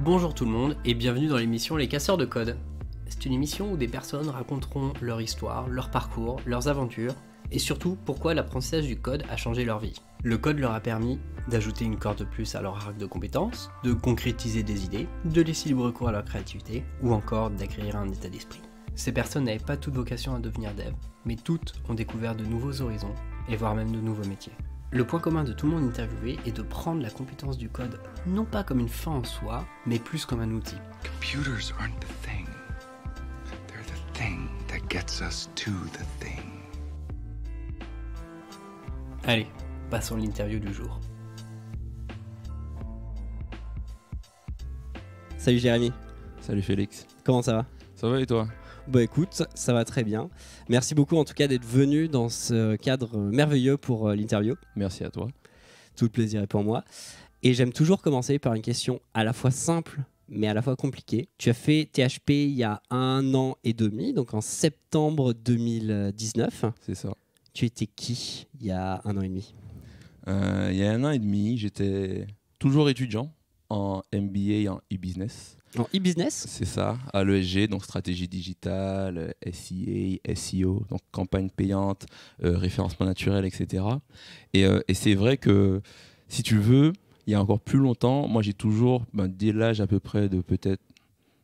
Bonjour tout le monde et bienvenue dans l'émission Les Casseurs de Code. C'est une émission où des personnes raconteront leur histoire, leur parcours, leurs aventures et surtout pourquoi l'apprentissage du code a changé leur vie. Le code leur a permis d'ajouter une corde de plus à leur arc de compétences, de concrétiser des idées, de laisser libre cours à leur créativité ou encore d'acquérir un état d'esprit. Ces personnes n'avaient pas toute vocation à devenir dev, mais toutes ont découvert de nouveaux horizons et voire même de nouveaux métiers. Le point commun de tout le monde interviewé est de prendre la compétence du code non pas comme une fin en soi, mais plus comme un outil. Computers aren't the thing. They're the thing that gets us to the thing. Allez, passons à l'interview du jour. Salut Jérémy, Salut Félix. comment ça va? Ça va et toi? Bah écoute, ça va très bien. Merci beaucoup en tout cas d'être venu dans ce cadre merveilleux pour l'interview. Merci à toi. Tout le plaisir est pour moi. Et j'aime toujours commencer par une question à la fois simple mais à la fois compliquée. Tu as fait THP il y a 1 an et demi, donc en septembre 2019. C'est ça. Tu étais qui il y a 1 an et demi? Il y a 1 an et demi, j'étais toujours étudiant en MBA et en e-business. En e-business? C'est ça, à l'ESG, donc stratégie digitale, SEA, SEO, donc campagne payante, référencement naturel, etc. Et c'est vrai que, si tu veux, il y a encore plus longtemps, moi j'ai toujours, dès l'âge à peu près de peut-être,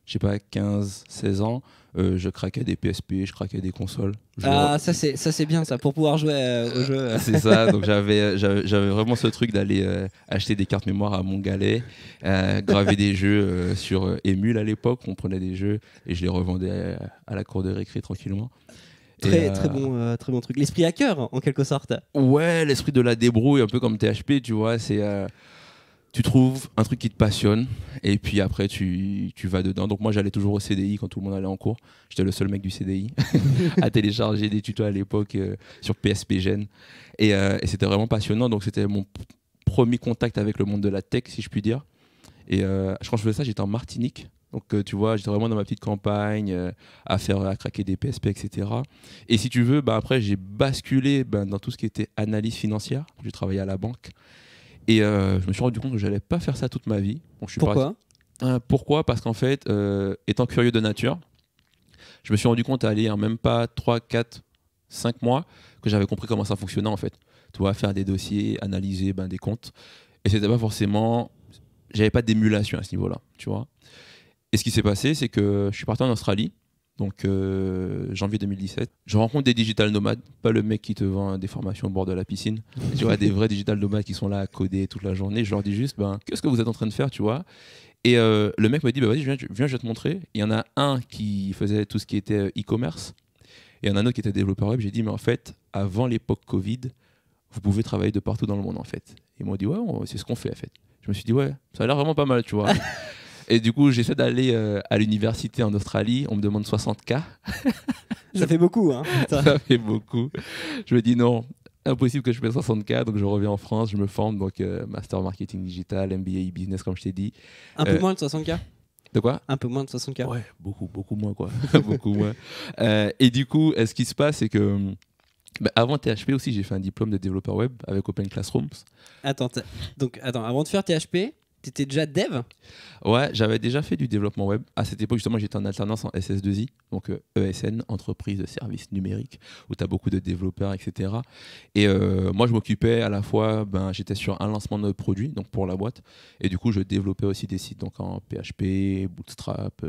je sais pas, 15, 16 ans, je craquais des PSP, je craquais des consoles. Ah, ça c'est bien ça, pour pouvoir jouer au jeu. C'est ça, donc j'avais vraiment ce truc d'aller acheter des cartes mémoire à Montgalet, graver des jeux sur Emule à l'époque, on prenait des jeux et je les revendais à la cour de récré tranquillement. Très bon truc. L'esprit hacker en quelque sorte. Ouais, l'esprit de la débrouille, un peu comme THP, tu vois, c'est... tu trouves un truc qui te passionne et puis après tu vas dedans. Donc moi j'allais toujours au CDI quand tout le monde allait en cours. J'étais le seul mec du CDI à télécharger des tutos à l'époque sur PSP Gen. Et c'était vraiment passionnant. Donc c'était mon premier contact avec le monde de la tech, si je puis dire. Et quand je faisais ça, j'étais en Martinique. Donc tu vois, j'étais vraiment dans ma petite campagne à craquer des PSP, etc. Et si tu veux, après j'ai basculé dans tout ce qui était analyse financière. J'ai travaillé à la banque. Et je me suis rendu compte que je n'allais pas faire ça toute ma vie. Donc, Pourquoi? Pourquoi? Parce qu'en fait, étant curieux de nature, je me suis rendu compte à aller même pas 3, 4, 5 mois que j'avais compris comment ça fonctionnait en fait. Tu vois, faire des dossiers, analyser des comptes. Et c'était pas forcément... J'avais pas d'émulation à ce niveau-là, tu vois. Et ce qui s'est passé, c'est que je suis parti en Australie. Donc janvier 2017, je rencontre des digital nomades, pas le mec qui te vend des formations au bord de la piscine, tu vois, des vrais digital nomades qui sont là à coder toute la journée. Je leur dis juste, qu'est-ce que vous êtes en train de faire, tu vois? Et le mec me dit, vas-y, viens, je vais te montrer. Il y en a un qui faisait tout ce qui était e-commerce, et il y en a un autre qui était développeur web. J'ai dit, mais en fait, avant l'époque Covid, vous pouvez travailler de partout dans le monde, en fait. Ils m'ont dit, ouais, c'est ce qu'on fait, en fait. Je me suis dit, ouais, ça a l'air vraiment pas mal, tu vois. Et du coup, j'essaie d'aller à l'université en Australie. On me demande 60K. Ça fait beaucoup, hein. Ça fait beaucoup. Je me dis non, impossible que je fasse 60K. Donc je reviens en France, je me forme. Donc Master Marketing Digital, MBA e-Business, comme je t'ai dit. Un peu moins de 60K? De quoi? Un peu moins de 60K. Ouais, beaucoup moins, quoi. Beaucoup moins. Et du coup, ce qui se passe, c'est que avant THP aussi, j'ai fait un diplôme de développeur web avec Open Classrooms. Attends, avant de faire THP, t'étais déjà dev? Ouais, j'avais déjà fait du développement web. À cette époque, justement, j'étais en alternance en SS2I, donc ESN, entreprise de services numériques, où tu as beaucoup de développeurs, etc. Et moi, je m'occupais à la fois, j'étais sur un lancement de produit, donc pour la boîte, et du coup, je développais aussi des sites donc en PHP, Bootstrap,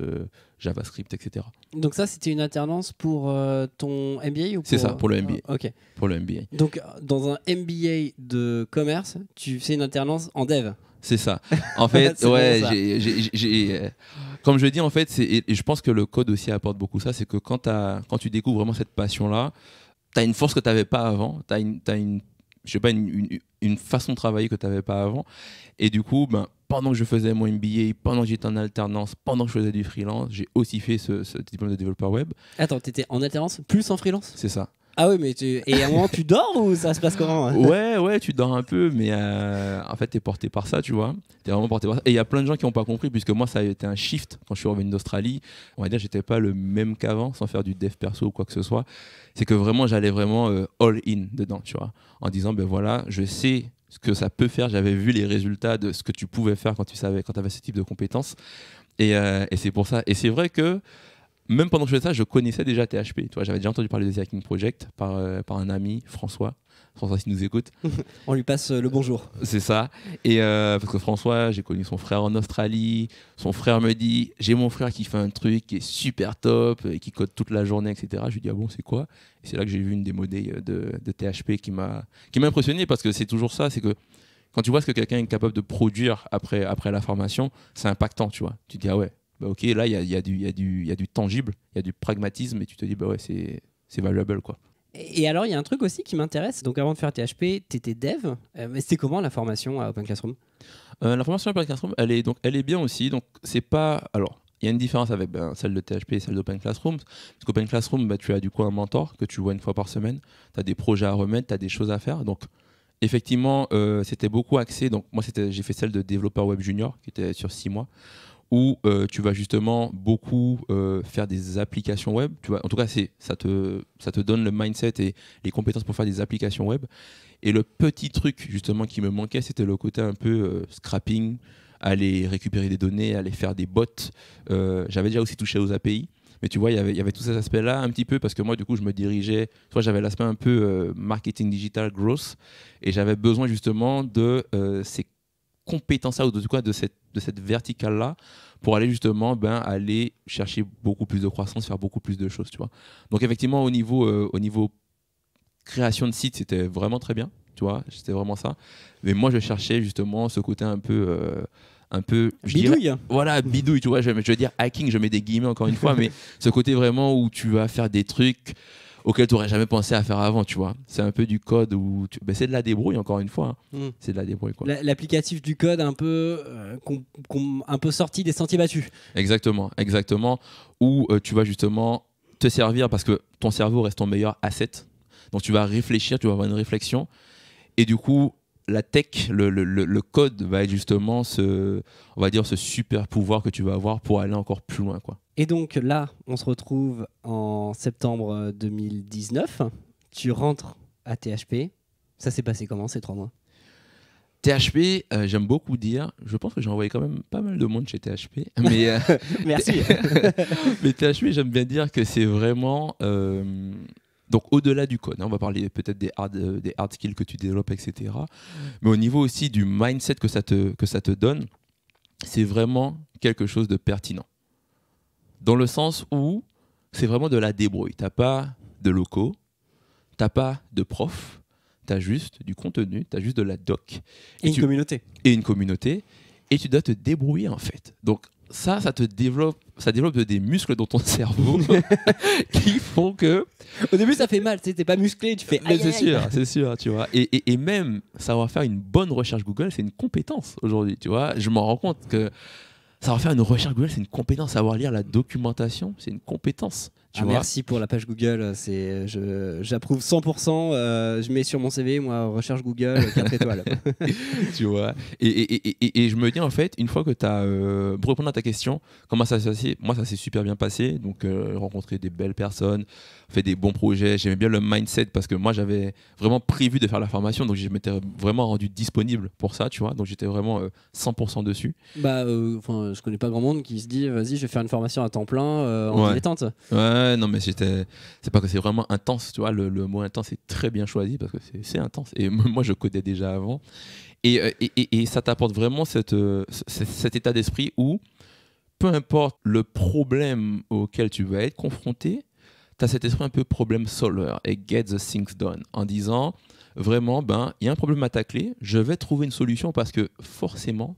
JavaScript, etc. Donc ça, c'était une alternance pour ton MBA ou pour... C'est ça, pour le MBA. Ok. Pour le MBA. Donc, dans un MBA de commerce, tu fais une alternance en dev? C'est ça. En fait, ouais, bon, comme je dis, en fait, et je pense que le code aussi apporte beaucoup ça, c'est que quand tu découvres vraiment cette passion-là, tu as une force que tu n'avais pas avant, tu as une façon de travailler que tu n'avais pas avant. Et du coup, pendant que je faisais mon MBA, pendant que j'étais en alternance, pendant que je faisais du freelance, j'ai aussi fait ce diplôme de développeur web. Attends, tu étais en alternance plus en freelance? C'est ça. Ah oui, mais et à un moment, tu dors ou ça se passe comment? Ouais, tu dors un peu, mais en fait, t'es porté par ça, tu vois. T'es vraiment porté par ça. Et il y a plein de gens qui n'ont pas compris, puisque moi, ça a été un shift quand je suis revenu d'Australie. On va dire, j'étais pas le même qu'avant, sans faire du dev perso ou quoi que ce soit. C'est que vraiment, j'allais vraiment all in dedans, tu vois. En disant, voilà, je sais ce que ça peut faire, j'avais vu les résultats de ce que tu pouvais faire quand tu avais ce type de compétences. Et c'est pour ça. Et c'est vrai que même pendant que je faisais ça, je connaissais déjà THP. Tu vois, j'avais déjà entendu parler de The Hacking Project par un ami, François. François, s'il nous écoute. On lui passe le bonjour. C'est ça. Et parce que François, j'ai connu son frère en Australie. Son frère me dit, j'ai mon frère qui fait un truc qui est super top, et qui code toute la journée, etc. Je lui dis, ah bon, c'est quoi? Et c'est là que j'ai vu une démo day de THP qui m'a impressionné, parce que c'est toujours ça, c'est que quand tu vois ce que quelqu'un est capable de produire après la formation, c'est impactant, tu vois. Tu te dis, ah ouais, bah ok, là, il y a du tangible, il y a du pragmatisme, et tu te dis, bah ouais, c'est valuable, quoi. Et alors, il y a un truc aussi qui m'intéresse. Donc, avant de faire THP, tu étais dev. Mais c'était comment la formation à Open Classroom? La formation à Open Classroom, elle est bien aussi. Donc, c'est pas. Alors, il y a une différence avec celle de THP et celle d'Open Classroom. Parce qu'Open Classroom, tu as du coup un mentor que tu vois une fois par semaine. Tu as des projets à remettre, tu as des choses à faire. Donc, effectivement, c'était beaucoup axé. Donc, moi, j'ai fait celle de développeur web junior qui était sur 6 mois. Où tu vas justement beaucoup faire des applications web. Tu vois, en tout cas, ça te donne le mindset et les compétences pour faire des applications web. Et le petit truc justement qui me manquait, c'était le côté un peu scrapping, aller récupérer des données, aller faire des bots. J'avais déjà aussi touché aux API. Mais tu vois, il y avait tous ces aspects-là un petit peu, parce que moi, du coup, je me dirigeais. Soit j'avais l'aspect un peu marketing digital growth, et j'avais besoin justement de ces compétences-là, ou de cette verticale-là, pour aller justement aller chercher beaucoup plus de croissance, faire beaucoup plus de choses, tu vois. Donc effectivement, au niveau création de site, c'était vraiment très bien, tu vois, c'était vraiment ça. Mais moi, je cherchais justement ce côté un peu Bidouille. Voilà, bidouille, tu vois. Je veux dire hacking, je mets des guillemets encore une fois, mais ce côté vraiment où tu vas faire des trucs auquel tu n'aurais jamais pensé à faire avant, tu vois. C'est un peu du code où c'est de la débrouille, encore une fois. C'est de la débrouille, quoi. L'applicatif du code un peu, un peu sorti des sentiers battus. Exactement. Où tu vas justement te servir, parce que ton cerveau reste ton meilleur asset. Donc tu vas réfléchir, tu vas avoir une réflexion. Et du coup, la tech, le code va être justement ce super pouvoir que tu vas avoir pour aller encore plus loin, quoi. Et donc là, on se retrouve en septembre 2019. Tu rentres à THP. Ça s'est passé comment ces 3 mois? THP, j'aime beaucoup dire, je pense que j'ai envoyé quand même pas mal de monde chez THP. Mais, Merci. mais THP, j'aime bien dire que c'est vraiment... donc au-delà du code, on va parler peut-être des hard skills que tu développes, etc. Mais au niveau aussi du mindset que ça te donne, c'est vraiment quelque chose de pertinent. Dans le sens où c'est vraiment de la débrouille. Tu n'as pas de locaux, tu n'as pas de prof, tu as juste du contenu, tu as juste de la doc. Et une communauté. Et une communauté. Et tu dois te débrouiller, en fait. Donc ça te développe des muscles dans ton cerveau qui font que... Au début, ça fait mal, tu n'es pas musclé, tu fais... Mais c'est sûr, tu vois. Et même savoir faire une bonne recherche Google, c'est une compétence aujourd'hui, tu vois. Je m'en rends compte que savoir faire une recherche Google, c'est une compétence. Savoir lire la documentation, c'est une compétence. Merci pour la page Google, j'approuve 100%. Je mets sur mon CV, moi, recherche Google, 4 étoiles. Tu vois. Et je me dis, en fait, une fois que tu as... pour répondre à ta question, comment ça s'est passé? Moi, ça s'est super bien passé. Donc, rencontrer des belles personnes, fait des bons projets. J'aimais bien le mindset, parce que moi, j'avais vraiment prévu de faire la formation. Donc, je m'étais vraiment rendu disponible pour ça, tu vois. Donc, j'étais vraiment 100% dessus. Je connais pas grand monde qui se dit, vas-y, je vais faire une formation à temps plein en dilettante. Ouais, non, mais c'est pas que c'est vraiment intense, tu vois. Le mot intense est très bien choisi, parce que c'est intense. Et moi, je codais déjà avant. Et ça t'apporte vraiment cet état d'esprit où, peu importe le problème auquel tu vas être confronté, tu as cet esprit un peu problème solver et get the things done, en disant vraiment, il y a un problème à tacler, je vais trouver une solution, parce que forcément,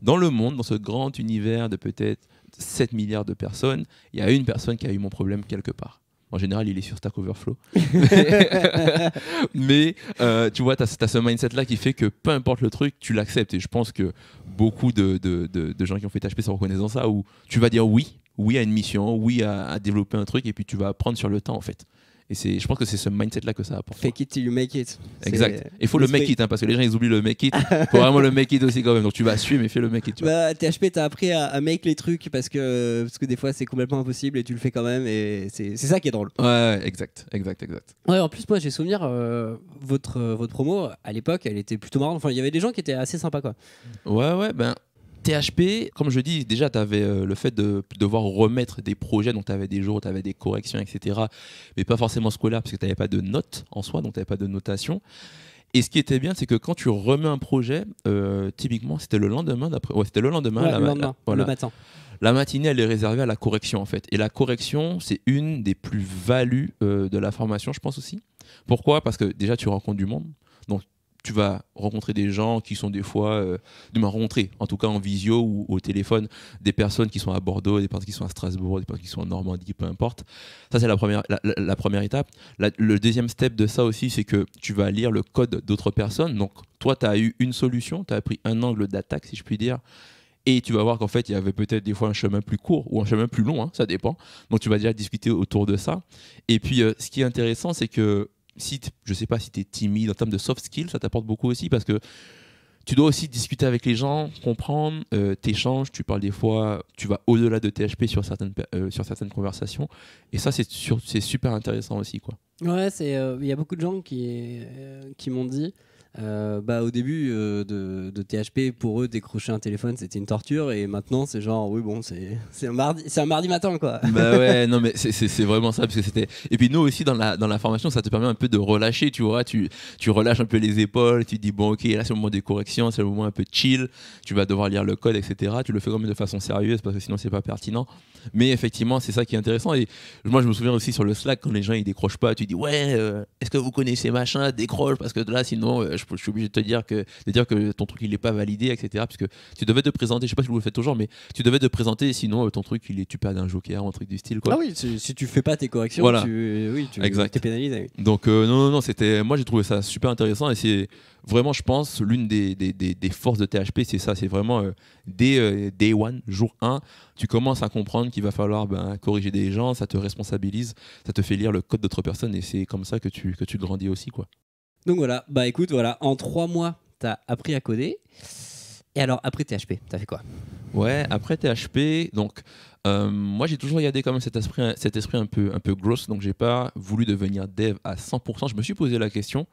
dans le monde, dans ce grand univers de peut-être 7 milliards de personnes, il y a une personne qui a eu mon problème quelque part. En général, il est sur Stack Overflow. Mais tu vois, tu as ce mindset-là qui fait que peu importe le truc, tu l'acceptes. Et je pense que beaucoup de gens qui ont fait THP se reconnaissent dans ça, où tu vas dire oui à une mission, oui à développer un truc, et puis tu vas apprendre sur le temps, en fait. Et je pense que c'est ce mindset-là que ça apporte. Fake it till you make it. Exact. Il faut le make it, hein, parce que les gens ils oublient le make it. Il faut vraiment le make it aussi quand même. Donc tu vas suivre, mais fais le make it. Tu vois. Bah, THP, t'as appris à make les trucs parce que des fois c'est complètement impossible et tu le fais quand même et c'est ça qui est drôle. Ouais, exact. Ouais, en plus, moi j'ai souvenir, votre promo à l'époque, elle était plutôt marrante. Enfin, il y avait des gens qui étaient assez sympas quoi. Ouais, ben. THP, comme je dis, déjà, tu avais le fait de devoir remettre des projets, donc tu avais des jours, tu avais des corrections, etc. Mais pas forcément scolaires, parce que tu n'avais pas de notes en soi, donc tu n'avais pas de notation. Et ce qui était bien, c'est que quand tu remets un projet, typiquement, c'était le lendemain d'après. Ouais, c'était le lendemain. Ouais, le lendemain, le matin. La matinée, elle est réservée à la correction, en fait. Et la correction, c'est une des plus-values de la formation, je pense aussi. Pourquoi ? Parce que déjà, tu rencontres du monde. Donc, tu vas rencontrer des gens qui sont des fois, de rencontrer, en tout cas en visio ou au téléphone, des personnes qui sont à Bordeaux, des personnes qui sont à Strasbourg, des personnes qui sont en Normandie, peu importe. Ça, c'est la première étape. Le deuxième step de ça aussi, c'est que tu vas lire le code d'autres personnes. Donc, toi, tu as eu une solution, tu as pris un angle d'attaque, si je puis dire. Et tu vas voir qu'en fait, il y avait peut-être des fois un chemin plus court ou un chemin plus long, hein, ça dépend. Donc, tu vas déjà discuter autour de ça. Et puis, ce qui est intéressant, c'est que je sais pas si tu es timide en termes de soft skills, ça t'apporte beaucoup aussi parce que tu dois aussi discuter avec les gens, comprendre, t'échanges, tu parles des fois, tu vas au-delà de THP sur certaines conversations et ça c'est super intéressant aussi quoi. Ouais, il y a beaucoup de gens qui m'ont dit au début de THP, pour eux décrocher un téléphone c'était une torture et maintenant c'est genre oui bon c'est un mardi matin quoi. Bah ouais non mais c'est vraiment ça parce que c'était et puis nous aussi dans la formation ça te permet un peu de relâcher tu vois tu relâches un peu les épaules tu te dis bon ok là c'est le moment des corrections c'est le moment un peu chill tu vas devoir lire le code etc tu le fais quand même de façon sérieuse parce que sinon c'est pas pertinent mais effectivement c'est ça qui est intéressant et moi je me souviens aussi sur le Slack quand les gens ils décrochent pas tu dis ouais est-ce que vous connaissez machin décroche parce que là sinon je suis obligé de te dire que ton truc il est pas validé etc parce que tu devais te présenter je sais pas si vous le faites toujours mais tu devais te présenter sinon ton truc tu perds un joker ou un truc du style quoi. Ah oui si tu fais pas tes corrections voilà. tu t'es pénalisé oui. Donc non c'était moi j'ai trouvé ça super intéressant et c'est vraiment je pense l'une des forces de THP c'est ça c'est vraiment dès day one jour 1 tu commences à comprendre qu'il va falloir corriger des gens ça te responsabilise ça te fait lire le code d'autres personnes et c'est comme ça que tu grandis aussi quoi. Donc voilà, écoute, en 3 mois, t'as appris à coder. Et alors, après THP, t'as fait quoi ? Ouais, après THP, donc moi j'ai toujours gardé quand même cet esprit un peu gross, donc j'ai pas voulu devenir dev à 100%. Je me suis posé la question,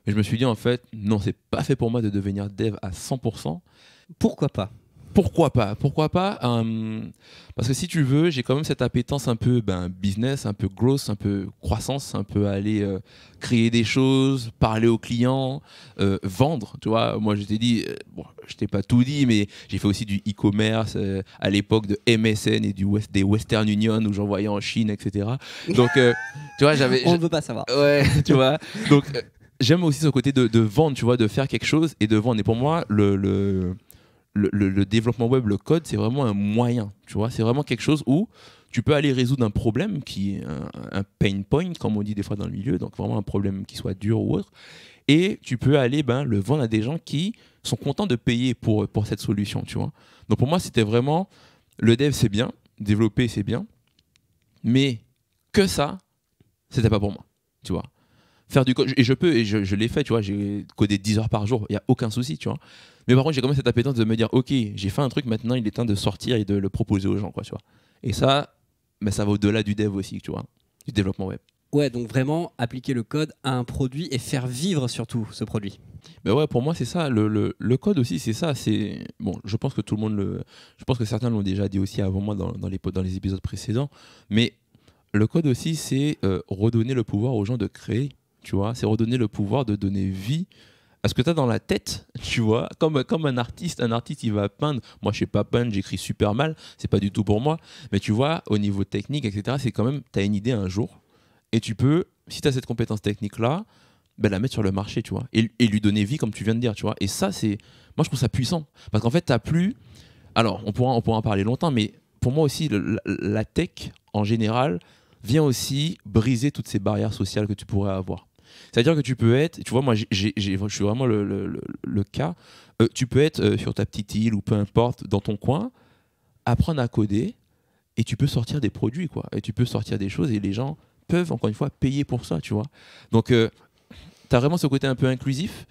et je me suis dit en fait, non, c'est pas fait pour moi de devenir dev à 100%. Pourquoi pas ? Pourquoi pas parce que si tu veux, j'ai quand même cette appétence un peu business, un peu growth, un peu croissance, un peu aller créer des choses, parler aux clients, vendre. Tu vois, moi je t'ai dit, je t'ai pas tout dit, mais j'ai fait aussi du e-commerce à l'époque de MSN et des Western Union où j'envoyais en Chine, etc. Donc, tu vois, on ne veut pas savoir. Ouais, tu vois. Donc, j'aime aussi ce côté de vendre, tu vois, de faire quelque chose et de vendre. Et pour moi, le développement web, le code, c'est vraiment un moyen, tu vois, c'est vraiment quelque chose où tu peux aller résoudre un problème qui est un pain point, comme on dit des fois dans le milieu, donc vraiment un problème qui soit dur ou autre, et tu peux aller le vendre à des gens qui sont contents de payer pour cette solution, tu vois. Donc pour moi, c'était vraiment, le dev c'est bien, développer c'est bien, mais que ça, c'était pas pour moi, tu vois. Faire du code, et je l'ai fait, tu vois, j'ai codé 10 heures par jour, il n'y a aucun souci, tu vois. Mais par contre, j'ai quand même cette appétence de me dire, ok, j'ai fait un truc, maintenant il est temps de sortir et de le proposer aux gens, quoi, tu vois. Et ça, ça va au-delà du dev aussi, tu vois, du développement web. Ouais, donc vraiment appliquer le code à un produit et faire vivre surtout ce produit. Ben ouais, pour moi c'est ça, le code aussi c'est ça, c'est bon, je pense que tout le monde je pense que certains l'ont déjà dit aussi avant moi dans les épisodes précédents, mais le code aussi c'est redonner le pouvoir aux gens de créer, tu vois, c'est redonner le pouvoir de donner vie à ce que tu as dans la tête, tu vois, comme un artiste il va peindre, moi je sais pas peindre, j'écris super mal, c'est pas du tout pour moi, mais tu vois, au niveau technique, etc., c'est quand même, tu as une idée un jour, et tu peux, si tu as cette compétence technique-là, la mettre sur le marché, tu vois, et lui donner vie, comme tu viens de dire, tu vois, et ça, c'est, moi je trouve ça puissant, parce qu'en fait, tu n'as plus, alors on pourra en parler longtemps, mais pour moi aussi, la tech, en général, vient aussi briser toutes ces barrières sociales que tu pourrais avoir. C'est-à-dire que tu peux être, tu vois, moi je suis vraiment le cas, tu peux être sur ta petite île ou peu importe, dans ton coin, apprendre à coder et tu peux sortir des produits, quoi. Et tu peux sortir des choses et les gens peuvent, encore une fois, payer pour ça, tu vois. Donc, tu as vraiment ce côté un peu inclusif,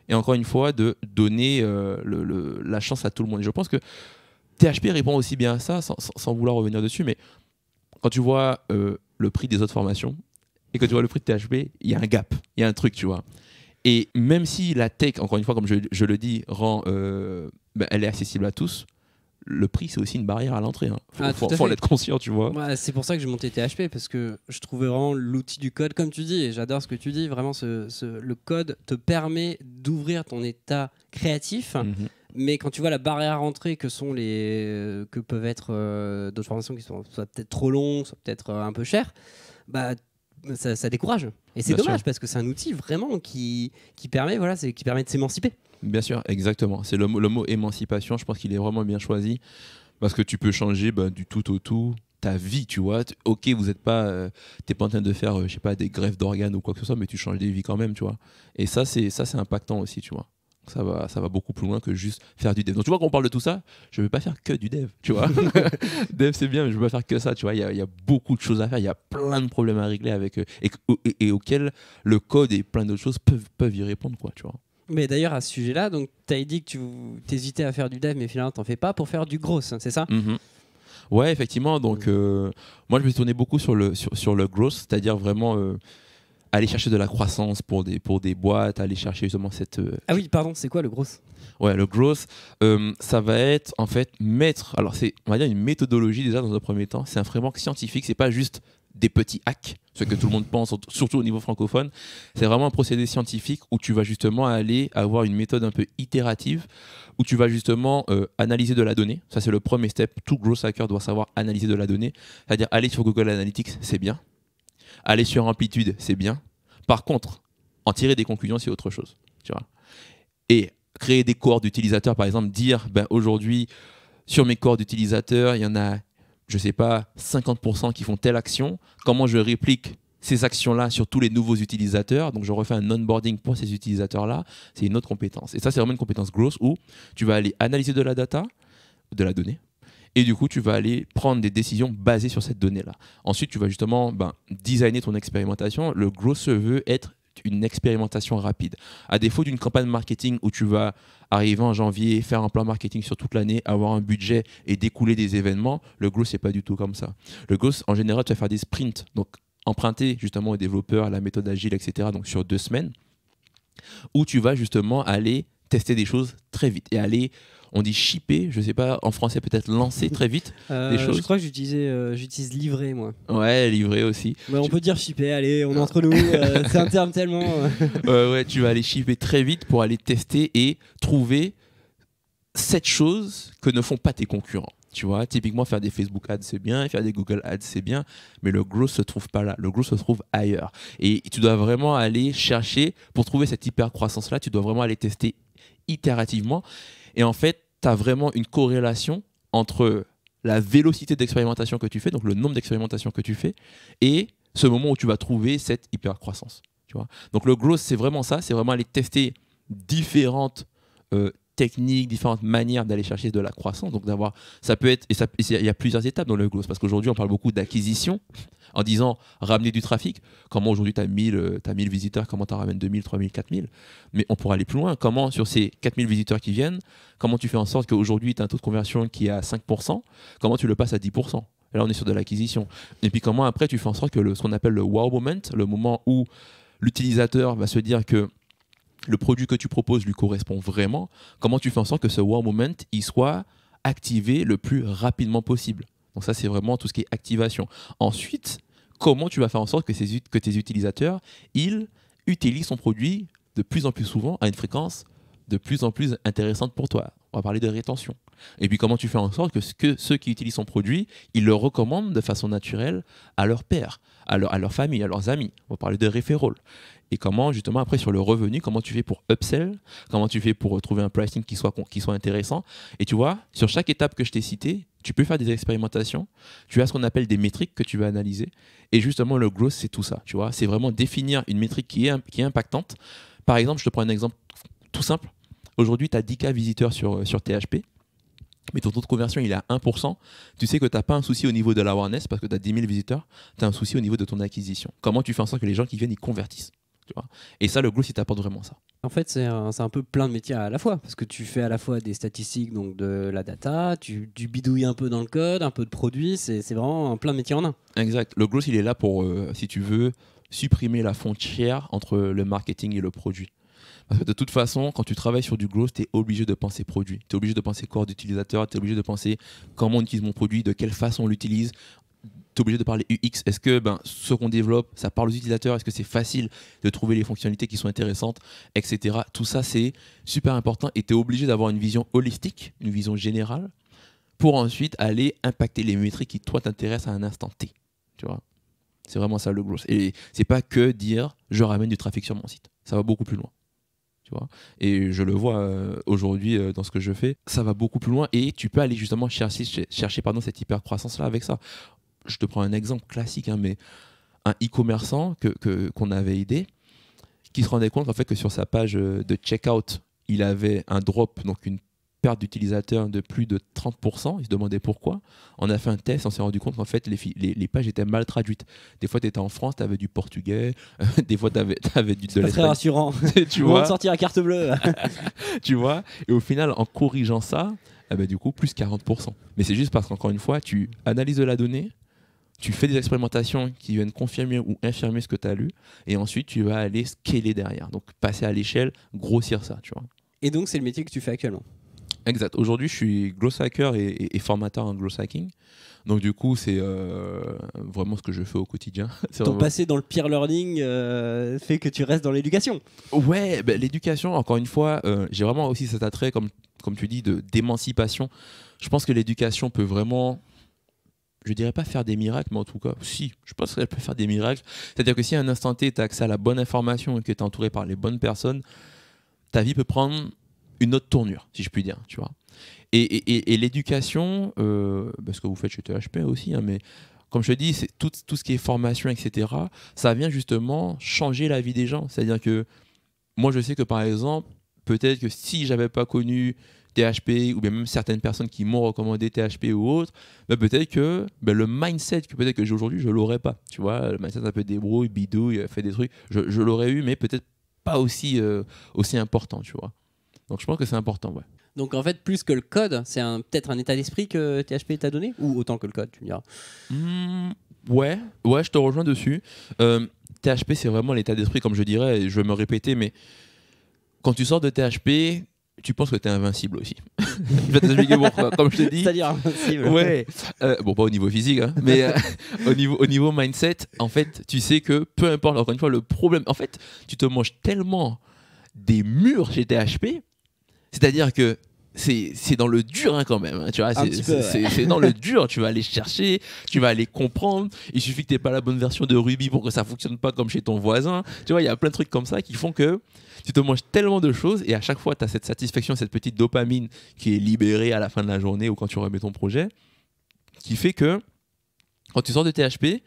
et encore une fois, de donner la chance à tout le monde. Et je pense que THP répond aussi bien à ça, sans vouloir revenir dessus, mais quand tu vois le prix des autres formations, et que tu vois le prix de THP, il y a un gap, il y a un truc, tu vois. Et même si la tech, encore une fois, comme je le dis, elle est accessible à tous, le prix, c'est aussi une barrière à l'entrée. Faut en être conscient, tu vois. Ouais, c'est pour ça que j'ai monté THP, parce que je trouvais vraiment l'outil du code, comme tu dis, et j'adore ce que tu dis, vraiment, le code te permet d'ouvrir ton état créatif, mais quand tu vois la barrière à l'entrée que peuvent être d'autres formations qui sont soit peut-être trop longues, soit peut-être un peu chères, bah, ça décourage. Et c'est dommage, parce que c'est un outil vraiment qui permet de s'émanciper. Bien sûr, exactement. C'est le mot émancipation, je pense qu'il est vraiment bien choisi, parce que tu peux changer du tout au tout ta vie, tu vois. Ok, vous êtes pas, t'es pas en train de faire, je sais pas, des greffes d'organes ou quoi que ce soit, mais tu changes des vies quand même, tu vois. Et ça, c'est impactant aussi, tu vois. Ça va beaucoup plus loin que juste faire du dev. Donc tu vois, quand on parle de tout ça, je ne veux pas faire que du dev, tu vois. Dev, c'est bien, mais je ne veux pas faire que ça, tu vois. Il y a beaucoup de choses à faire, il y a plein de problèmes à régler avec et auxquels le code et plein d'autres choses peuvent y répondre, quoi, tu vois. Mais d'ailleurs, à ce sujet-là, donc tu as dit que tu hésitais à faire du dev, mais finalement, tu n'en fais pas pour faire du gros, c'est ça? Ouais, effectivement. Donc, moi, je me suis tourné beaucoup sur le growth, c'est-à-dire vraiment aller chercher de la croissance pour des boîtes, aller chercher justement cette... Ah oui, pardon, c'est quoi le growth? Ouais, le growth, ça va être en fait alors c'est, on va dire, une méthodologie déjà dans un premier temps. C'est un framework scientifique, c'est pas juste des petits hacks, ce que tout le monde pense, surtout au niveau francophone. C'est vraiment un procédé scientifique où tu vas justement aller avoir une méthode un peu itérative, où tu vas justement analyser de la donnée. Ça, c'est le premier step. Tout growth hacker doit savoir analyser de la donnée. C'est-à-dire aller sur Google Analytics, c'est bien. Aller sur Amplitude, c'est bien. Par contre, en tirer des conclusions, c'est autre chose. Tu vois. Et créer des cohortes d'utilisateurs, par exemple, dire aujourd'hui, sur mes cohortes d'utilisateurs, il y en a, je sais pas, 50% qui font telle action. Comment je réplique ces actions-là sur tous les nouveaux utilisateurs? Donc, je refais un onboarding pour ces utilisateurs-là. C'est une autre compétence. Et ça, c'est vraiment une compétence growth où tu vas aller analyser de la data, de la donnée. Et du coup, tu vas aller prendre des décisions basées sur cette donnée-là. Ensuite, tu vas justement designer ton expérimentation. Le growth se veut être une expérimentation rapide. À défaut d'une campagne marketing où tu vas arriver en janvier, faire un plan marketing sur toute l'année, avoir un budget et découler des événements, le growth, c'est pas du tout comme ça. Le growth, en général, tu vas faire des sprints. Donc, emprunter justement aux développeurs, à la méthode agile, etc. Donc, sur 2 semaines, où tu vas justement aller tester des choses très vite et aller... On dit shipper, je sais pas, en français peut-être lancer très vite des choses. Je crois que j'utilise livrer, moi. Ouais, livrer aussi. Mais on peut dire shipper, allez, on est entre nous, c'est un terme tellement... ouais, tu vas aller shipper très vite pour aller tester et trouver 7 choses que ne font pas tes concurrents. Tu vois, typiquement faire des Facebook Ads, c'est bien, faire des Google Ads, c'est bien, mais le growth se trouve pas là, le growth se trouve ailleurs. Et tu dois vraiment aller chercher, pour trouver cette hyper croissance-là, tu dois vraiment aller tester itérativement. Et en fait, tu as vraiment une corrélation entre la vélocité d'expérimentation que tu fais, donc le nombre d'expérimentations que tu fais, et ce moment où tu vas trouver cette hyper-croissance. Tu vois. Donc le growth, c'est vraiment ça, c'est vraiment aller tester différentes techniques, différentes manières d'aller chercher de la croissance. Donc ça peut être, il y a plusieurs étapes dans le growth, parce qu'aujourd'hui, on parle beaucoup d'acquisition, en disant ramener du trafic. Comment aujourd'hui tu as 1000 visiteurs, comment tu en ramènes 2000, 3000, 4000? Mais on pourra aller plus loin. Comment sur ces 4000 visiteurs qui viennent, comment tu fais en sorte qu'aujourd'hui tu as un taux de conversion qui est à 5%, comment tu le passes à 10%? Et là on est sur de l'acquisition. Et puis comment après tu fais en sorte que ce qu'on appelle le wow moment, le moment où l'utilisateur va se dire que le produit que tu proposes lui correspond vraiment, comment tu fais en sorte que ce wow moment il soit activé le plus rapidement possible? Donc ça, c'est vraiment tout ce qui est activation. Ensuite, comment tu vas faire en sorte que tes utilisateurs, ils utilisent ton produit de plus en plus souvent à une fréquence de plus en plus intéressante pour toi? On va parler de rétention. Et puis comment tu fais en sorte que ceux qui utilisent ton produit, ils le recommandent de façon naturelle à leurs pairs, à leur famille, à leurs amis. On va parler de referral. Et comment, justement, après, sur le revenu, comment tu fais pour upsell, comment tu fais pour trouver un pricing qui soit intéressant. Et tu vois, sur chaque étape que je t'ai citée, tu peux faire des expérimentations. Tu as ce qu'on appelle des métriques que tu vas analyser. Et justement, le growth, c'est tout ça. Tu vois, c'est vraiment définir une métrique qui est impactante. Par exemple, je te prends un exemple tout simple. Aujourd'hui, tu as 10K visiteurs sur THP. mais ton taux de conversion il est à 1%, tu sais que tu n'as pas un souci au niveau de l'awareness parce que tu as 10 000 visiteurs, tu as un souci au niveau de ton acquisition. Comment tu fais en sorte que les gens qui viennent, ils convertissent, tu vois. Et ça, le growth, il t'apporte vraiment ça. En fait, c'est un peu plein de métiers à la fois, parce que tu fais à la fois des statistiques, donc de la data, tu bidouilles un peu dans le code, un peu de produits, c'est vraiment plein de métiers en un. Exact. Le growth, il est là pour, si tu veux, supprimer la frontière entre le marketing et le produit. Parce que de toute façon, quand tu travailles sur du growth, tu es obligé de penser produit. Tu es obligé de penser corps d'utilisateur, tu es obligé de penser comment on utilise mon produit, de quelle façon on l'utilise. Tu es obligé de parler UX. Est-ce que ce qu'on développe, ça parle aux utilisateurs? Est-ce que c'est facile de trouver les fonctionnalités qui sont intéressantes, etc. Tout ça, c'est super important et tu es obligé d'avoir une vision holistique, une vision générale, pour ensuite aller impacter les métriques qui, toi, t'intéressent à un instant T. Tu vois, c'est vraiment ça le growth. Et c'est pas que dire je ramène du trafic sur mon site. Ça va beaucoup plus loin. Tu vois, et je le vois aujourd'hui dans ce que je fais, ça va beaucoup plus loin et tu peux aller justement chercher cette hyper croissance là avec ça. Je te prends un exemple classique, hein, mais un e-commerçant qu'on avait aidé, qui se rendait compte en fait que sur sa page de checkout, il avait un drop, donc une perte d'utilisateurs de plus de 30%. Il se demandait pourquoi. On a fait un test, on s'est rendu compte qu'en fait les pages étaient mal traduites. Des fois tu étais en France, tu avais du portugais, des fois tu avais de l'espagnol. Très rassurant. Tu vois, de sortir à carte bleue. tu vois, et au final en corrigeant ça, du coup plus 40%. Mais c'est juste parce qu'encore une fois, tu analyses de la donnée, tu fais des expérimentations qui viennent confirmer ou infirmer ce que tu as lu, et ensuite tu vas aller scaler derrière. Donc passer à l'échelle, grossir ça, tu vois. Et donc c'est le métier que tu fais actuellement. Exact. Aujourd'hui, je suis growth hacker et formateur en growth hacking. Donc du coup, c'est vraiment ce que je fais au quotidien. Ton vraiment... passé dans le peer learning fait que tu restes dans l'éducation. Ouais, l'éducation, encore une fois, j'ai vraiment aussi cet attrait, comme tu dis, d'émancipation. Je pense que l'éducation peut vraiment, je dirais pas faire des miracles, mais en tout cas, si, je pense qu'elle peut faire des miracles. C'est-à-dire que si à un instant T, tu as accès à la bonne information et que tu es entouré par les bonnes personnes, ta vie peut prendre une autre tournure, si je puis dire, tu vois. Et l'éducation, ce que vous faites chez THP aussi, hein, mais comme je te dis, c'est tout ce qui est formation, etc., ça vient justement changer la vie des gens. C'est-à-dire que moi, je sais que par exemple, peut-être que si j'avais pas connu THP ou bien même certaines personnes qui m'ont recommandé THP ou autre, peut-être que le mindset que peut-être que j'ai aujourd'hui, je l'aurais pas. Tu vois, le mindset un peu débrouille, bidouille, fait des trucs, je l'aurais eu, mais peut-être pas aussi important, tu vois. Donc je pense que c'est important, ouais. Donc en fait, plus que le code, c'est peut-être un état d'esprit que THP t'a donné? Ou autant que le code, tu me diras. Ouais, je te rejoins dessus. THP, c'est vraiment l'état d'esprit, comme je dirais, et je vais me répéter, mais quand tu sors de THP, tu penses que tu es invincible aussi. Je vais t'expliquer pourquoi, comme je te dis. C'est-à-dire invincible. Ouais. Bon, pas au niveau physique, hein, mais au niveau mindset, en fait, tu sais que peu importe, encore une fois, le problème, en fait, tu te manges tellement des murs chez THP. C'est-à-dire que c'est dans le dur hein, quand même. Hein, tu vois, c'est dans le dur. Tu vas aller chercher, tu vas aller comprendre. Il suffit que tu n'aies pas la bonne version de Ruby pour que ça ne fonctionne pas comme chez ton voisin. Tu vois, il y a plein de trucs comme ça qui font que tu te manges tellement de choses et à chaque fois, tu as cette satisfaction, cette petite dopamine qui est libérée à la fin de la journée ou quand tu remets ton projet, qui fait que quand tu sors de THP,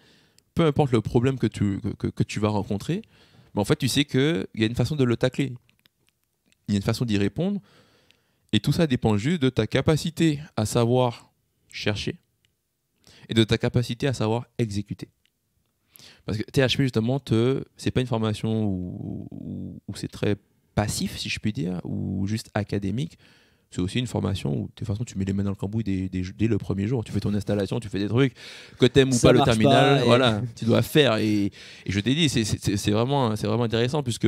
peu importe le problème que tu vas rencontrer, en fait, tu sais qu'il y a une façon de le tacler. Il y a une façon d'y répondre. Et tout ça dépend juste de ta capacité à savoir chercher et de ta capacité à savoir exécuter. Parce que THP, justement, c'est pas une formation où c'est très passif, si je puis dire, ou juste académique. C'est aussi une formation où, de toute façon, tu mets les mains dans le cambouis dès le premier jour. Tu fais ton installation, tu fais des trucs que t'aimes ou pas le terminal. Voilà, tu dois faire. Et je t'ai dit, c'est vraiment intéressant puisque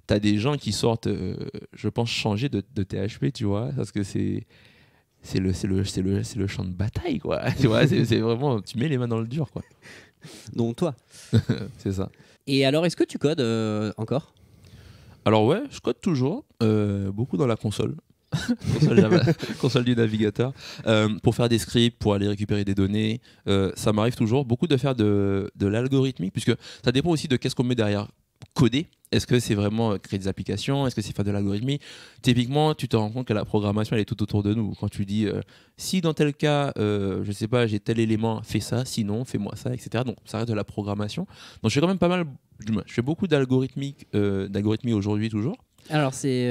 t'as des gens qui sortent, je pense, changer de THP, tu vois, parce que c'est le champ de bataille, quoi. Tu vois, c'est vraiment, tu mets les mains dans le dur, quoi. Donc toi. C'est ça. Et alors, est-ce que tu codes encore? Alors ouais, je code toujours, beaucoup dans la console. Console du navigateur, pour faire des scripts, pour aller récupérer des données. Ça m'arrive toujours beaucoup de faire de l'algorithmique, puisque ça dépend aussi de qu'est-ce qu'on met derrière coder. Est-ce que c'est vraiment créer des applications? Est-ce que c'est faire de l'algorithmie? Typiquement, tu te rends compte que la programmation, elle est tout autour de nous. Quand tu dis, si dans tel cas, je sais pas, j'ai tel élément, fais ça, sinon, fais-moi ça, etc. Donc, ça reste de la programmation. Donc, je fais quand même pas mal, je fais beaucoup d'algorithmie aujourd'hui, toujours. Alors, c'est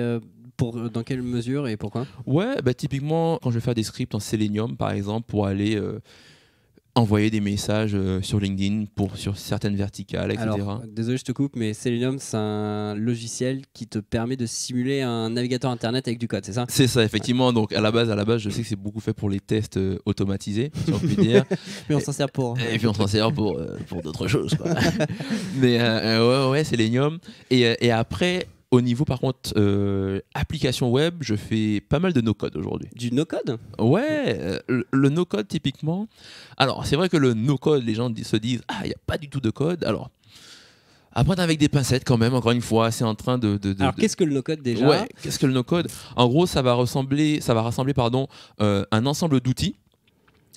Dans quelle mesure et pourquoi? Ouais, bah, typiquement, quand je vais faire des scripts en Selenium, par exemple, pour aller envoyer des messages sur LinkedIn sur certaines verticales, etc. Alors, désolé, je te coupe, mais Selenium, c'est un logiciel qui te permet de simuler un navigateur internet avec du code, c'est ça? C'est ça, effectivement. Donc, à la base, je sais que c'est beaucoup fait pour les tests automatisés, si on peut dire. Mais on s'en sert pour. Et puis, on s'en sert pour d'autres choses, quoi. Mais ouais, Selenium. Et après, au niveau, par contre, application web, je fais pas mal de no-code aujourd'hui. Du no-code? Ouais, le no-code, typiquement. Alors, c'est vrai que le no-code, les gens se disent « Ah, il n'y a pas du tout de code ». Alors, à prendre avec des pincettes quand même, encore une fois, c'est en train de... Alors, qu'est-ce que le no-code déjà? Ouais, qu'est-ce que le no-code? En gros, ça va rassembler un ensemble d'outils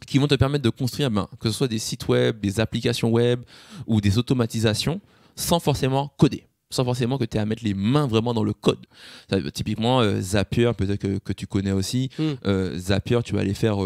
qui vont te permettre de construire, que ce soit des sites web, des applications web ou des automatisations, sans forcément coder. Sans forcément que tu aies à mettre les mains vraiment dans le code. Typiquement, Zapier, peut-être que tu connais aussi. Zapier, tu vas aller faire...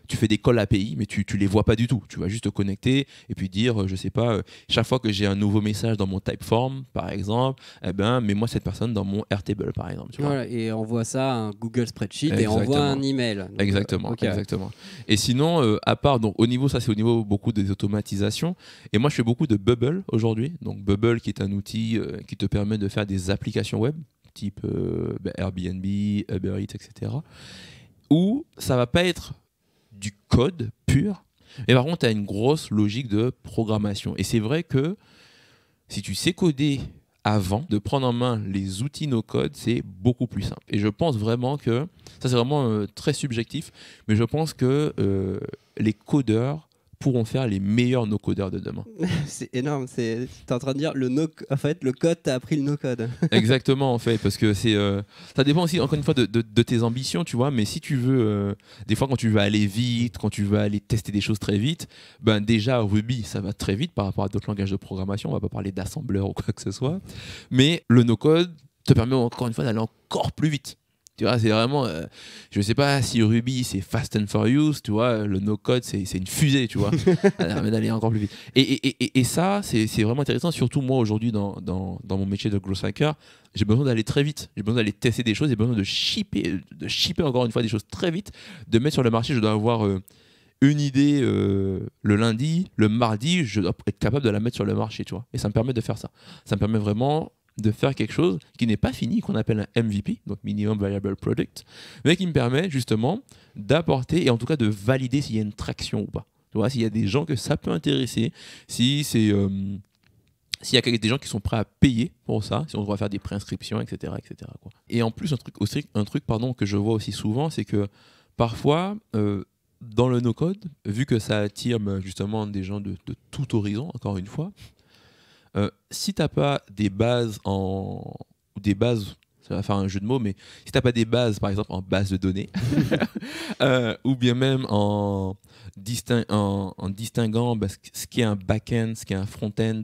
tu fais des calls API, mais tu les vois pas du tout. Tu vas juste te connecter et puis dire, je sais pas, chaque fois que j'ai un nouveau message dans mon Typeform, par exemple, mets-moi cette personne dans mon Airtable, par exemple. Tu vois. Voilà, et envoie ça à un Google Spreadsheet Exactement. et envoie un email. Donc, exactement, okay. exactement. Et sinon, à part, donc au niveau, ça c'est au niveau beaucoup des automatisations. Et moi, je fais beaucoup de Bubble aujourd'hui. Donc Bubble, qui est un outil qui te permet de faire des applications web, type Airbnb, Uber Eats, etc. Où ça va pas être du code pur, mais par contre, tu as une grosse logique de programmation. Et c'est vrai que si tu sais coder avant de prendre en main les outils no-code, c'est beaucoup plus simple. Et je pense vraiment que, ça c'est vraiment très subjectif, mais je pense que les codeurs pourront faire les meilleurs no-codeurs de demain. C'est énorme, t'es en train de dire en fait, le code, t'as appris le no-code. Exactement, en fait, parce que ça dépend aussi, encore une fois, de tes ambitions, tu vois, mais si tu veux, des fois quand tu veux aller vite, quand tu veux aller tester des choses très vite, déjà Ruby, ça va très vite par rapport à d'autres langages de programmation, on va pas parler d'assembleur ou quoi que ce soit, mais le no-code te permet encore une fois d'aller encore plus vite. Tu vois, c'est vraiment, je sais pas si Ruby c'est fast and furious, tu vois, le no-code c'est une fusée, tu vois, ça permet d'aller encore plus vite. Et ça, c'est vraiment intéressant, surtout moi aujourd'hui dans mon métier de growth hacker, j'ai besoin d'aller très vite, j'ai besoin d'aller tester des choses, j'ai besoin de shipper encore une fois des choses très vite, de mettre sur le marché, je dois avoir une idée le lundi, le mardi, je dois être capable de la mettre sur le marché, tu vois, et ça me permet de faire ça. Ça me permet vraiment de faire quelque chose qui n'est pas fini, qu'on appelle un MVP, donc Minimum Viable Product, mais qui me permet justement d'apporter et en tout cas de valider s'il y a une traction ou pas. Tu vois, s'il y a des gens que ça peut intéresser, s'il y a des gens qui sont prêts à payer pour ça, si on doit faire des préinscriptions, etc. etc. quoi. Et en plus, un truc que je vois aussi souvent, c'est que parfois, dans le no-code, vu que ça attire justement des gens de tout horizon, encore une fois, si t'as pas des bases ça va faire un jeu de mots, mais si t'as pas des bases, par exemple en base de données, ou bien même en distinguant ce qui est un back-end, ce qui est un front-end,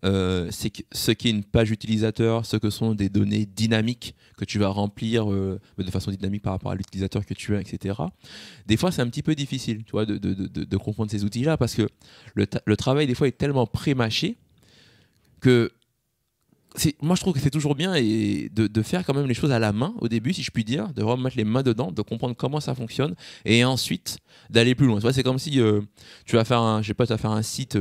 ce qui est une page utilisateur, ce que sont des données dynamiques que tu vas remplir de façon dynamique par rapport à l'utilisateur que tu as, etc. Des fois, c'est un petit peu difficile, tu vois, de comprendre ces outils-là, parce que le travail, des fois, est tellement pré-mâché que moi je trouve que c'est toujours bien de faire quand même les choses à la main au début, si je puis dire, de vraiment mettre les mains dedans, de comprendre comment ça fonctionne et ensuite d'aller plus loin. Tu vois, c'est comme si tu vas faire un site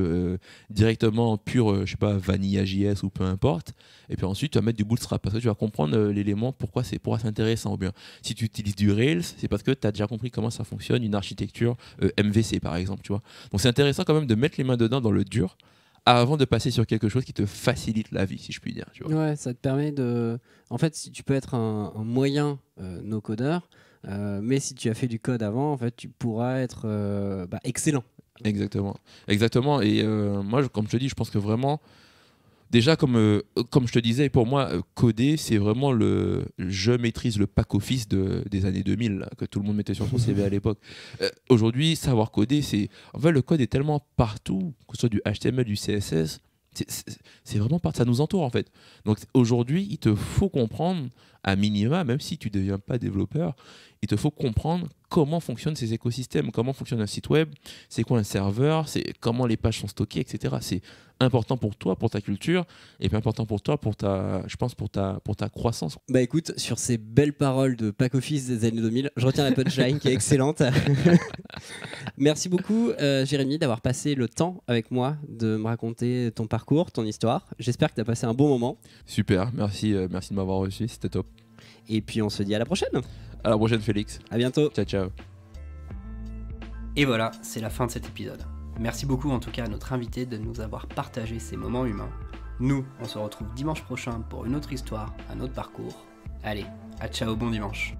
directement pur, je sais pas, Vanilla.js ou peu importe, et puis ensuite tu vas mettre du bootstrap parce que tu vas comprendre l'élément pourquoi c'est intéressant. Ou bien si tu utilises du Rails, c'est parce que tu as déjà compris comment ça fonctionne, une architecture MVC par exemple, tu vois. Donc c'est intéressant quand même de mettre les mains dedans dans le dur avant de passer sur quelque chose qui te facilite la vie, si je puis dire. Tu vois. Ouais, ça te permet de... En fait, si tu peux être un moyen no-codeur, mais si tu as fait du code avant, en fait, tu pourras être excellent. Exactement. Et moi, comme je te dis, je pense que vraiment... Déjà, comme je te disais, pour moi, coder, c'est vraiment je maîtrise le pack office des années 2000, là, que tout le monde mettait sur son CV à l'époque. Aujourd'hui, savoir coder, en fait, le code est tellement partout, que ce soit du HTML, du CSS, c'est vraiment ça nous entoure, en fait. Donc aujourd'hui, il te faut comprendre, à minima, même si tu ne deviens pas développeur, il te faut comprendre comment fonctionnent ces écosystèmes, comment fonctionne un site web, c'est quoi un serveur, c'est comment les pages sont stockées, etc. C'est important pour toi, pour ta culture, et puis important pour toi, pour ta croissance. Bah écoute, sur ces belles paroles de pack office des années 2000, je retiens la punchline qui est excellente. Merci beaucoup Jérémy d'avoir passé le temps avec moi de me raconter ton parcours, ton histoire. J'espère que tu as passé un bon moment. Super, merci de m'avoir reçu, c'était top. Et puis on se dit à la prochaine. À la prochaine Félix. À bientôt. Ciao ciao. Et voilà, c'est la fin de cet épisode. Merci beaucoup en tout cas à notre invité de nous avoir partagé ces moments humains. Nous, on se retrouve dimanche prochain pour une autre histoire, un autre parcours. Allez, à ciao, bon dimanche.